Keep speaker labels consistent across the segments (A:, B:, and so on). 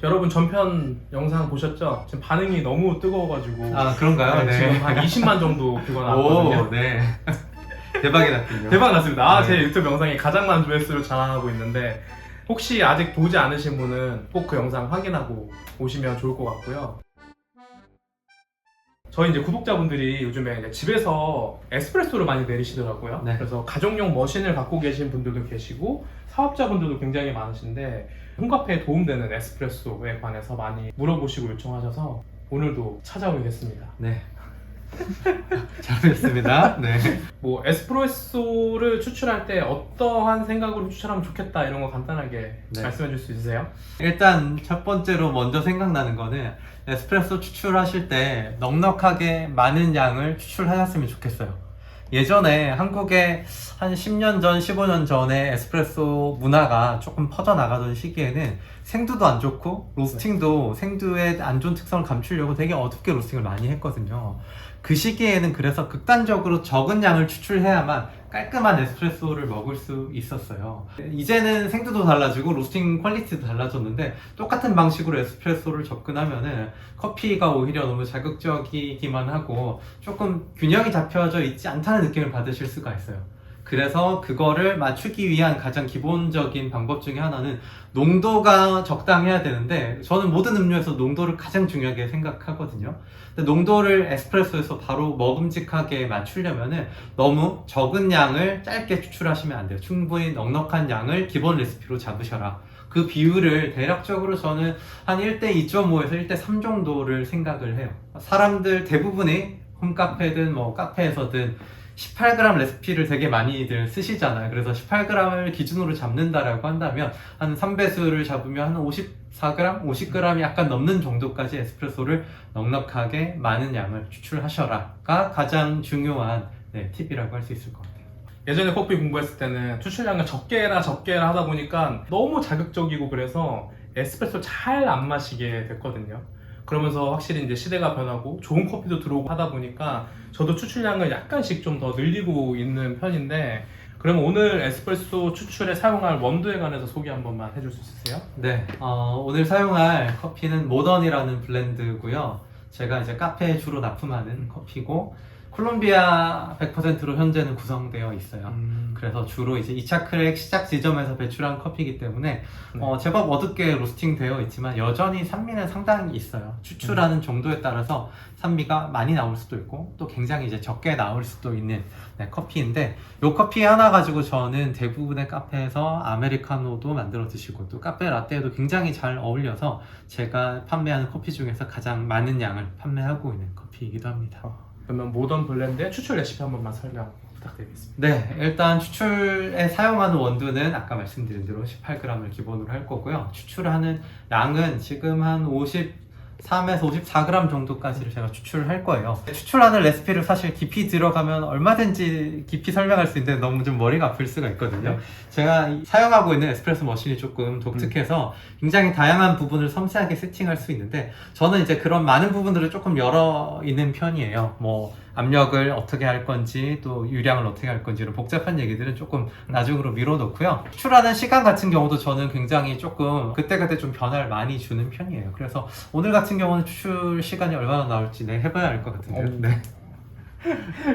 A: 여러분 전편 영상 보셨죠? 지금 반응이 너무 뜨거워가지고
B: 아 그런가요?
A: 네, 지금 한 20만 정도 뷰가 나왔거든요.
B: 오, 네. 대박이 났군요.
A: 대박 났습니다.
B: 네.
A: 제 유튜브 영상이 가장 많은 조회수를 자랑하고 있는데 혹시 아직 보지 않으신 분은 꼭 그 영상 확인하고 오시면 좋을 것 같고요. 저희 이제 구독자분들이 요즘에 이제 집에서 에스프레소를 많이 내리시더라고요.
B: 네.
A: 그래서 가정용 머신을 갖고 계신 분들도 계시고 사업자분들도 굉장히 많으신데 홈카페에 도움되는 에스프레소에 관해서 많이 물어보시고 요청하셔서 오늘도 찾아오게 됐습니다.
B: 네. 잘 뵙습니다. 네.
A: 뭐 에스프레소를 추출할 때 어떠한 생각으로 추출하면 좋겠다 이런 거 간단하게
B: 네.
A: 말씀해 줄 수 있으세요?
B: 일단 첫 번째로 먼저 생각나는 거는 에스프레소 추출하실 때 넉넉하게 많은 양을 추출하셨으면 좋겠어요. 예전에 한국에 한 10년 전, 15년 전에 에스프레소 문화가 조금 퍼져나가던 시기에는 생두도 안 좋고 로스팅도 생두의 안 좋은 특성을 감추려고 되게 어둡게 로스팅을 많이 했거든요. 그 시기에는 그래서 극단적으로 적은 양을 추출해야만 깔끔한 에스프레소를 먹을 수 있었어요. 이제는 생두도 달라지고 로스팅 퀄리티도 달라졌는데 똑같은 방식으로 에스프레소를 접근하면은 커피가 오히려 너무 자극적이기만 하고 조금 균형이 잡혀져 있지 않다는 느낌을 받으실 수가 있어요. 그래서 그거를 맞추기 위한 가장 기본적인 방법 중에 하나는 농도가 적당해야 되는데 저는 모든 음료에서 농도를 가장 중요하게 생각하거든요. 근데 농도를 에스프레소에서 바로 먹음직하게 맞추려면은 너무 적은 양을 짧게 추출하시면 안 돼요. 충분히 넉넉한 양을 기본 레시피로 잡으셔라. 그 비율을 대략적으로 저는 한 1대 2.5에서 1대 3 정도를 생각을 해요. 사람들 대부분이 홈카페든 뭐 카페에서든 18g 레시피를 되게 많이들 쓰시잖아요. 그래서 18g을 기준으로 잡는다라고 한다면 한 3배수를 잡으면 한 54g, 50g이 약간 넘는 정도까지 에스프레소를 넉넉하게 많은 양을 추출하셔라가 가장 중요한 팁이라고 할 수 있을 것 같아요.
A: 예전에 커피 공부했을 때는 추출량을 적게 해라 하다 보니까 너무 자극적이고 그래서 에스프레소 잘 안 마시게 됐거든요. 그러면서 확실히 이제 시대가 변하고 좋은 커피도 들어오고 하다 보니까 저도 추출량을 약간씩 좀 더 늘리고 있는 편인데 그러면 오늘 에스프레소 추출에 사용할 원두에 관해서 소개 한 번만 해줄 수 있으세요?
B: 네, 오늘 사용할 커피는 모던이라는 블렌드고요. 제가 이제 카페에 주로 납품하는 커피고 콜롬비아 100%로 현재는 구성되어 있어요. 그래서 주로 이제 2차 크랙 시작 지점에서 배출한 커피이기 때문에 제법 어둡게 로스팅 되어 있지만 여전히 산미는 상당히 있어요. 추출하는 정도에 따라서 산미가 많이 나올 수도 있고 또 굉장히 이제 적게 나올 수도 있는 커피인데 이 커피 하나 가지고 저는 대부분의 카페에서 아메리카노도 만들어 드시고 또 카페 라떼에도 굉장히 잘 어울려서 제가 판매하는 커피 중에서 가장 많은 양을 판매하고 있는 커피이기도 합니다.
A: 그러면 모던 블렌드의 추출 레시피 한 번만 설명 부탁드리겠습니다.
B: 네, 일단 추출에 사용하는 원두는 아까 말씀드린 대로 18g을 기본으로 할 거고요. 추출하는 양은 지금 한 53에서 54g 정도까지를 제가 추출할 거예요. 추출하는 레시피를 사실 깊이 들어가면 얼마든지 깊이 설명할 수 있는데 너무 좀 머리가 아플 수가 있거든요. 제가 사용하고 있는 에스프레소 머신이 조금 독특해서 굉장히 다양한 부분을 섬세하게 세팅할 수 있는데 저는 이제 그런 많은 부분들을 조금 열어 있는 편이에요. 뭐 압력을 어떻게 할 건지 또 유량을 어떻게 할 건지 이런 복잡한 얘기들은 조금 나중으로 미뤄놓고요. 추출하는 시간 같은 경우도 저는 굉장히 조금 그때그때 좀 변화를 많이 주는 편이에요. 그래서 오늘 같은 경우는 추출 시간이 얼마나 나올지 해봐야 할 것 같은데요. 네.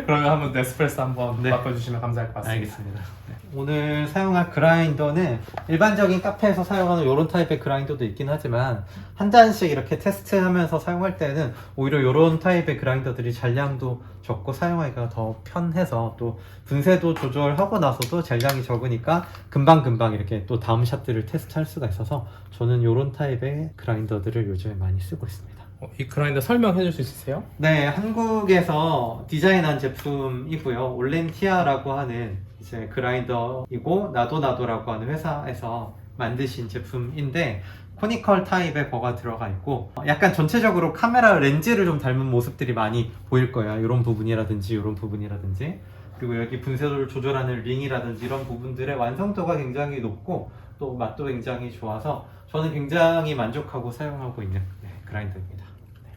A: 그러면 한번 에스프레소 한번
B: 네.
A: 바꿔주시면 감사할 것 같습니다.
B: 알겠습니다. 네. 오늘 사용할 그라인더는 일반적인 카페에서 사용하는 이런 타입의 그라인더도 있긴 하지만 한 잔씩 이렇게 테스트하면서 사용할 때는 오히려 이런 타입의 그라인더들이 잔량도 적고 사용하기가 더 편해서 또 분쇄도 조절하고 나서도 잔량이 적으니까 금방금방 이렇게 또 다음 샷들을 테스트할 수가 있어서 저는 이런 타입의 그라인더들을 요즘에 많이 쓰고 있습니다.
A: 이 그라인더 설명해 줄 수 있으세요?
B: 네, 한국에서 디자인한 제품이고요. 올렌티아라고 하는 이제 그라인더이고 나도나도라고 하는 회사에서 만드신 제품인데 코니컬 타입의 버가 들어가 있고 약간 전체적으로 카메라 렌즈를 좀 닮은 모습들이 많이 보일 거예요. 이런 부분이라든지 이런 부분이라든지 그리고 여기 분쇄도를 조절하는 링이라든지 이런 부분들의 완성도가 굉장히 높고 또 맛도 굉장히 좋아서 저는 굉장히 만족하고 사용하고 있는 그라인더입니다.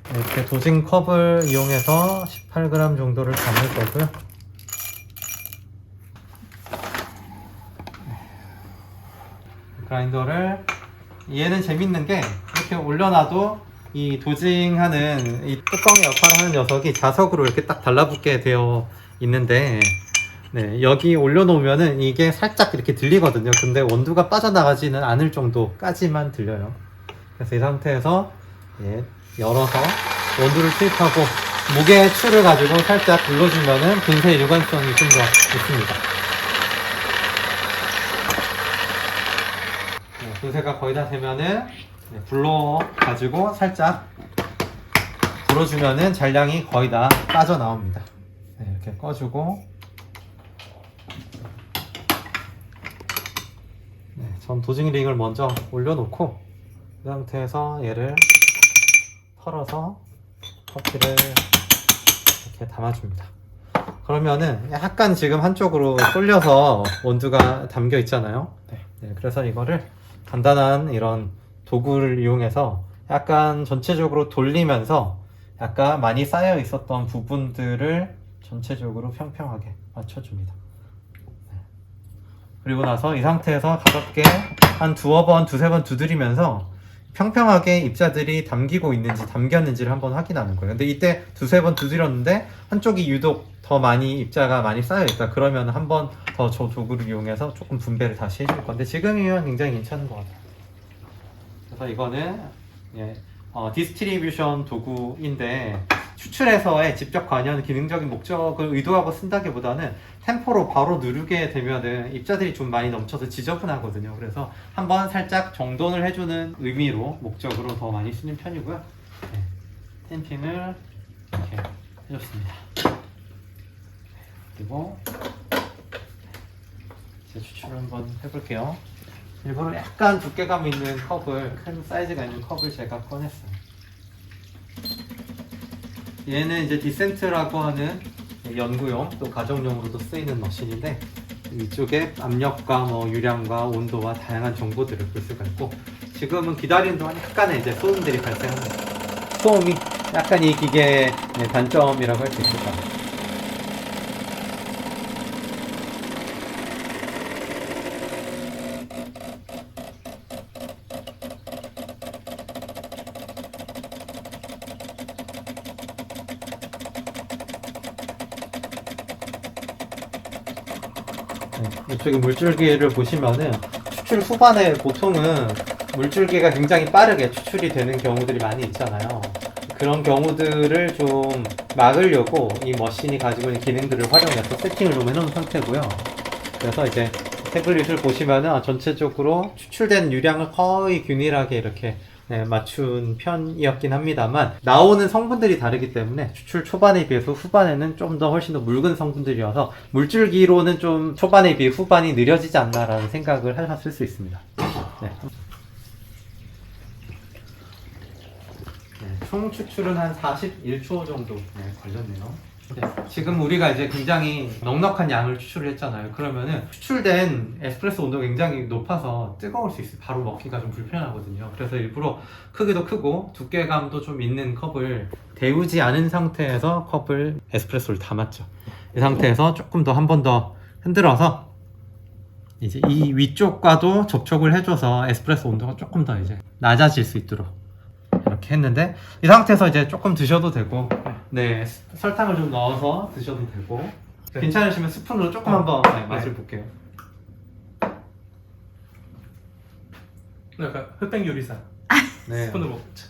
B: 이렇게 도진 컵을 이용해서 18g 정도를 담을 거고요. 그라인더를 얘는 재밌는 게 이렇게 올려놔도 이 도징하는 이 뚜껑의 역할을 하는 녀석이 자석으로 이렇게 딱 달라붙게 되어 있는데, 네, 여기 올려놓으면은 이게 살짝 이렇게 들리거든요. 근데 원두가 빠져나가지는 않을 정도까지만 들려요. 그래서 이 상태에서 열어서 원두를 투입하고 무게 추를 가지고 살짝 눌러주면은 분쇄 일관성이 좀 더 있습니다. 분쇄가 거의 다 되면은 불러 가지고 살짝 불어주면은 잔량이 거의 다 빠져나옵니다. 이렇게 꺼주고, 전 도징링을 먼저 올려놓고 이 상태에서 얘를 털어서 커피를 이렇게 담아줍니다. 그러면은 약간 지금 한쪽으로 쏠려서 원두가 담겨 있잖아요. 그래서 이거를 간단한 이런 도구를 이용해서 약간 전체적으로 돌리면서 약간 많이 쌓여 있었던 부분들을 전체적으로 평평하게 맞춰줍니다. 그리고 나서 이 상태에서 가볍게 한 두세 번 두드리면서 평평하게 입자들이 담기고 있는지 담겼는지를 한번 확인하는 거예요. 근데 이때 두세 번 두드렸는데 한쪽이 유독 더 많이 입자가 많이 쌓여 있다. 그러면 한 번 더 저 도구를 이용해서 조금 분배를 다시 해줄 건데, 지금이면 굉장히 괜찮은 것 같아요. 그래서 이거는 디스트리뷰션 도구인데, 추출해서의 직접 관여하는 기능적인 목적을 의도하고 쓴다기보다는 템포로 바로 누르게 되면은 입자들이 좀 많이 넘쳐서 지저분하거든요. 그래서 한번 살짝 정돈을 해주는 의미로, 목적으로 더 많이 쓰는 편이고요. 템핑을 이렇게 해줬습니다. 그리고 이제 추출을 한번 해볼게요. 일부러 약간 두께감 있는 컵을, 큰 사이즈가 있는 컵을 제가 꺼냈어요. 얘는 이제 디센트라고 하는 연구용 또 가정용으로도 쓰이는 머신인데, 이쪽에 압력과 뭐 유량과 온도와 다양한 정보들을 볼 수가 있고, 지금은 기다리는 동안 약간의 이제 소음들이 발생합니다. 소음이 약간 이 기계의 단점이라고 할 수 있을 것 같아요. 이쪽에 물줄기를 보시면은 추출 후반에 보통은 물줄기가 굉장히 빠르게 추출이 되는 경우들이 많이 있잖아요. 그런 경우들을 좀 막으려고 이 머신이 가지고 있는 기능들을 활용해서 세팅을 좀 해놓은 상태고요. 그래서 이제 태블릿을 보시면은 전체적으로 추출된 유량을 거의 균일하게 이렇게 맞춘 편이었긴 합니다만, 나오는 성분들이 다르기 때문에 추출 초반에 비해서 후반에는 좀 더 훨씬 더 묽은 성분들이어서 물줄기로는 좀 초반에 비해 후반이 느려지지 않나라는 생각을 하셨을 수 있습니다. 총 추출은 한 41초 정도 걸렸네요. 지금 우리가 이제 굉장히 넉넉한 양을 추출을 했잖아요. 그러면은 추출된 에스프레소 온도가 굉장히 높아서 뜨거울 수 있어요. 바로 먹기가 좀 불편하거든요. 그래서 일부러 크기도 크고 두께감도 좀 있는 컵을 데우지 않은 상태에서 컵을 에스프레소를 담았죠. 이 상태에서 조금 더 한 번 더 흔들어서 이제 이 위쪽과도 접촉을 해줘서 에스프레소 온도가 조금 더 이제 낮아질 수 있도록 이렇게 했는데, 이 상태에서 이제 조금 드셔도 되고, 설탕을 좀 넣어서 드셔도 되고, 괜찮으시면 스푼으로 조금 한번 맛을 볼게요.
A: 약간 흑백 요리사 스푼으로 먹자.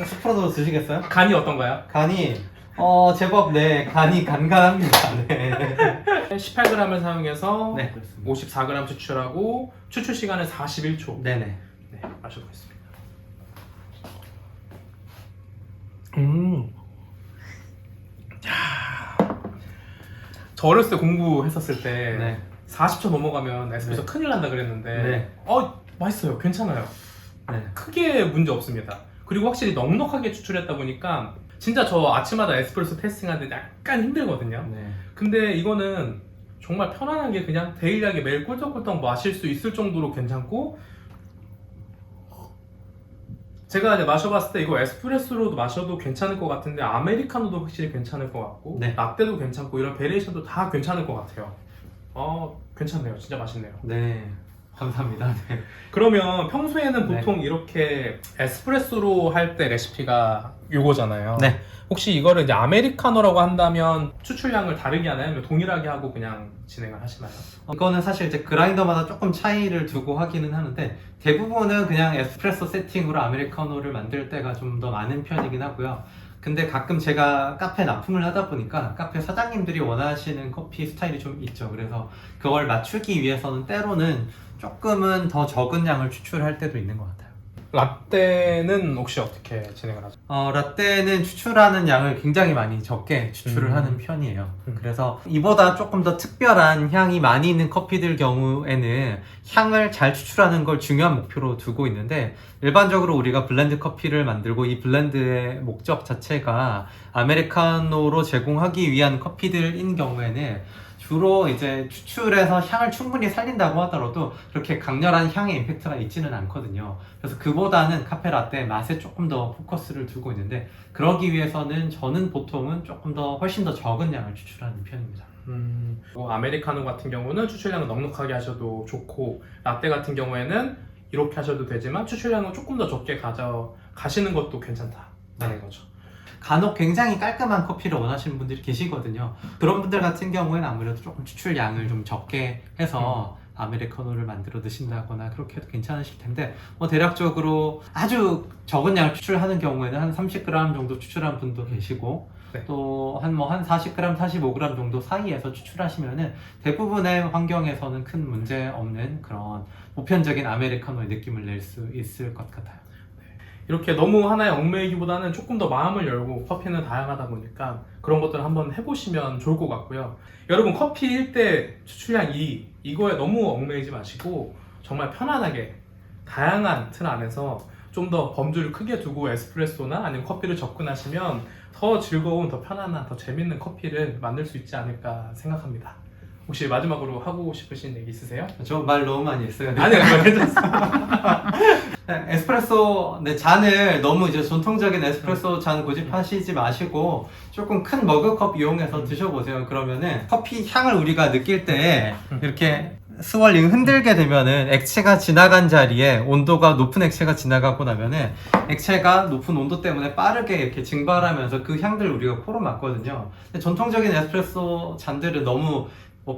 B: 스푼으로 드시겠어요?
A: 간이 어떤가요?
B: 간이 제법 간이 간간합니다.
A: 18g을 사용해서
B: 네,
A: 54g 추출하고 추출 시간은 41초.
B: 네네.
A: 마셔보겠습니다. 저 어렸을 때 공부했었을 때 40초 넘어가면 에스프레소 큰일 난다 그랬는데 맛있어요. 괜찮아요. 크게 문제 없습니다. 그리고 확실히 넉넉하게 추출했다 보니까 진짜 저 아침마다 에스프레소 테스팅하는데 약간 힘들거든요. 근데 이거는 정말 편안하게 그냥 데일리하게 매일 꿀떡꿀떡 마실 수 있을 정도로 괜찮고, 제가 이제 마셔봤을 때 이거 에스프레소로도 마셔도 괜찮을 것 같은데 아메리카노도 확실히 괜찮을 것 같고 라떼도 괜찮고 이런 베리에이션도 다 괜찮을 것 같아요. 괜찮네요. 진짜 맛있네요.
B: 감사합니다. 네.
A: 그러면 평소에는
B: 네.
A: 보통 이렇게 에스프레소로 할 때 레시피가 요거잖아요.
B: 네.
A: 혹시 이거를 이제 아메리카노라고 한다면 추출량을 다르게 하나요? 아니면 동일하게 하고 그냥 진행을 하시나요?
B: 이거는 사실 이제 그라인더마다 조금 차이를 두고 하기는 하는데 대부분은 그냥 에스프레소 세팅으로 아메리카노를 만들 때가 좀 더 많은 편이긴 하고요. 근데 가끔 제가 카페 납품을 하다 보니까 카페 사장님들이 원하시는 커피 스타일이 좀 있죠. 그래서 그걸 맞추기 위해서는 때로는 조금은 더 적은 양을 추출할 때도 있는 것 같아요.
A: 라떼는 혹시 어떻게 진행을 하죠?
B: 라떼는 추출하는 양을 굉장히 많이 적게 추출을
A: 음.
B: 하는 편이에요. 그래서 이보다 조금 더 특별한 향이 많이 있는 커피들 경우에는 향을 잘 추출하는 걸 중요한 목표로 두고 있는데 일반적으로 우리가 블렌드 커피를 만들고 이 블렌드의 목적 자체가 아메리카노로 제공하기 위한 커피들인 경우에는 주로 이제 추출해서 향을 충분히 살린다고 하더라도 그렇게 강렬한 향의 임팩트가 있지는 않거든요. 그래서 그보다는 카페 라떼 맛에 조금 더 포커스를 두고 있는데 그러기 위해서는 저는 보통은 조금 더 훨씬 더 적은 양을 추출하는 편입니다.
A: 뭐 아메리카노 같은 경우는 추출량을 넉넉하게 하셔도 좋고 라떼 같은 경우에는 이렇게 하셔도 되지만 추출량을 조금 더 적게 가시는 것도 괜찮다라는 거죠.
B: 간혹 굉장히 깔끔한 커피를 원하시는 분들이 계시거든요. 그런 분들 같은 경우에는 아무래도 조금 추출량을 좀 적게 해서 아메리카노를 만들어 드신다거나 그렇게 해도 괜찮으실 텐데 뭐 대략적으로 아주 적은 양을 추출하는 경우에는 한 30g 정도 추출한 분도 계시고
A: 네.
B: 또 한 40g, 45g 정도 사이에서 추출하시면은 대부분의 환경에서는 큰 문제 없는 그런 보편적인 아메리카노의 느낌을 낼 수 있을 것 같아요.
A: 이렇게 너무 하나에 얽매이기보다는 조금 더 마음을 열고 커피는 다양하다 보니까 그런 것들을 한번 해보시면 좋을 것 같고요. 여러분 커피 1대 추출량 2 이거에 너무 얽매이지 마시고 정말 편안하게 다양한 틀 안에서 좀 더 범주를 크게 두고 에스프레소나 아니면 커피를 접근하시면 더 즐거운, 더 편안한, 더 재밌는 커피를 만들 수 있지 않을까 생각합니다. 혹시 마지막으로 하고 싶으신 얘기 있으세요?
B: 저 말 너무 많이 했어요.
A: 아니요, 괜찮습니다.
B: 에스프레소 잔을 너무 이제 전통적인 에스프레소 잔 고집하시지 마시고 조금 큰 머그컵 이용해서 드셔보세요. 그러면은 커피 향을 우리가 느낄 때 이렇게 스월링 흔들게 되면은 액체가 지나간 자리에 온도가 높은 액체가 지나가고 나면은 액체가 높은 온도 때문에 빠르게 이렇게 증발하면서 그 향들을 우리가 코로 맡거든요. 근데 전통적인 에스프레소 잔들은 너무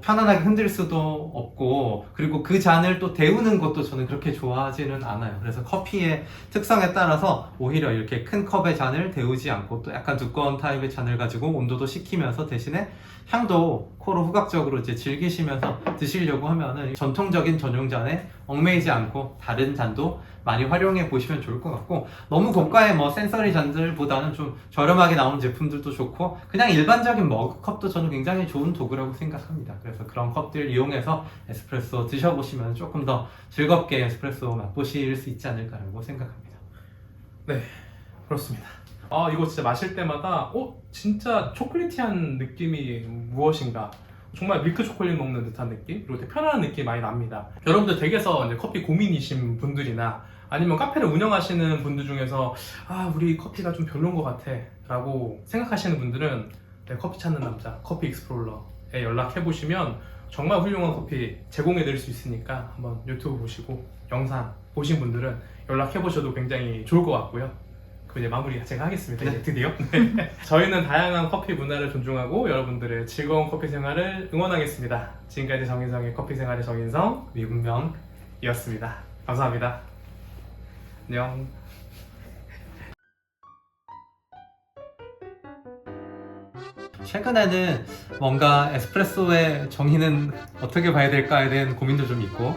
B: 편안하게 흔들 수도 없고 그리고 그 잔을 또 데우는 것도 저는 그렇게 좋아하지는 않아요. 그래서 커피의 특성에 따라서 오히려 이렇게 큰 컵의 잔을 데우지 않고 또 약간 두꺼운 타입의 잔을 가지고 온도도 식히면서 대신에 향도 코로 후각적으로 이제 즐기시면서 드시려고 하면은 전통적인 전용잔에 얽매이지 않고 다른 잔도 많이 활용해 보시면 좋을 것 같고 너무 고가의 뭐 센서리 잔들보다는 좀 저렴하게 나오는 제품들도 좋고 그냥 일반적인 머그컵도 저는 굉장히 좋은 도구라고 생각합니다. 그래서 그런 컵들 이용해서 에스프레소 드셔보시면 조금 더 즐겁게 에스프레소 맛보실 수 있지 않을까라고 생각합니다.
A: 네, 그렇습니다. 이거 진짜 마실 때마다 진짜 초콜릿티한 느낌이 무엇인가, 정말 밀크 초콜릿 먹는 듯한 느낌, 그리고 되게 편안한 느낌이 많이 납니다. 여러분들 댁에서 이제 커피 고민이신 분들이나 아니면 카페를 운영하시는 분들 중에서 우리 커피가 좀 별론 것 같아 라고 생각하시는 분들은 커피 찾는 남자 커피 익스플로러에 연락해 보시면 정말 훌륭한 커피 제공해 드릴 수 있으니까 한번 유튜브 보시고 영상 보신 분들은 연락해 보셔도 굉장히 좋을 것 같고요. 그 이제 마무리 제가 하겠습니다. 이제 드디어. 네. 저희는 다양한 커피 문화를 존중하고 여러분들의 즐거운 커피 생활을 응원하겠습니다. 지금까지 정인성의 커피 생활의 정인성 미국명이었습니다. 감사합니다. 안녕.
B: 최근에는 뭔가 에스프레소의 정의는 어떻게 봐야 될까에 대한 고민도 좀 있고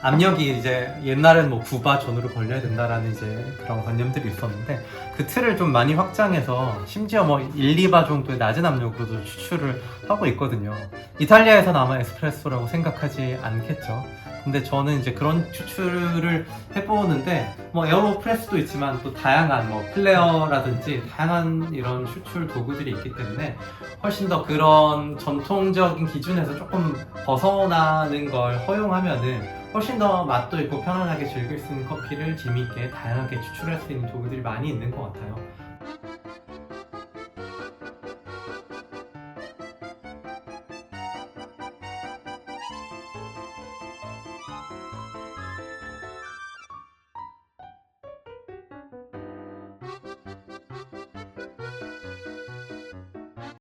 B: 압력이 이제 옛날엔 뭐 부바 전후로 걸려야 된다라는 이제 그런 관념들이 있었는데 그 틀을 좀 많이 확장해서 심지어 뭐 1, 2바 정도의 낮은 압력으로도 추출을 하고 있거든요. 이탈리아에서는 아마 에스프레소라고 생각하지 않겠죠. 근데 저는 이제 그런 추출을 해보는데 뭐 에어로프레스도 있지만 또 다양한 뭐 플레어라든지 다양한 이런 추출 도구들이 있기 때문에 훨씬 더 그런 전통적인 기준에서 조금 벗어나는 걸 허용하면은 훨씬 더 맛도 있고 편안하게 즐길 수 있는 커피를 재미있게 다양하게 추출할 수 있는 도구들이 많이 있는 것 같아요.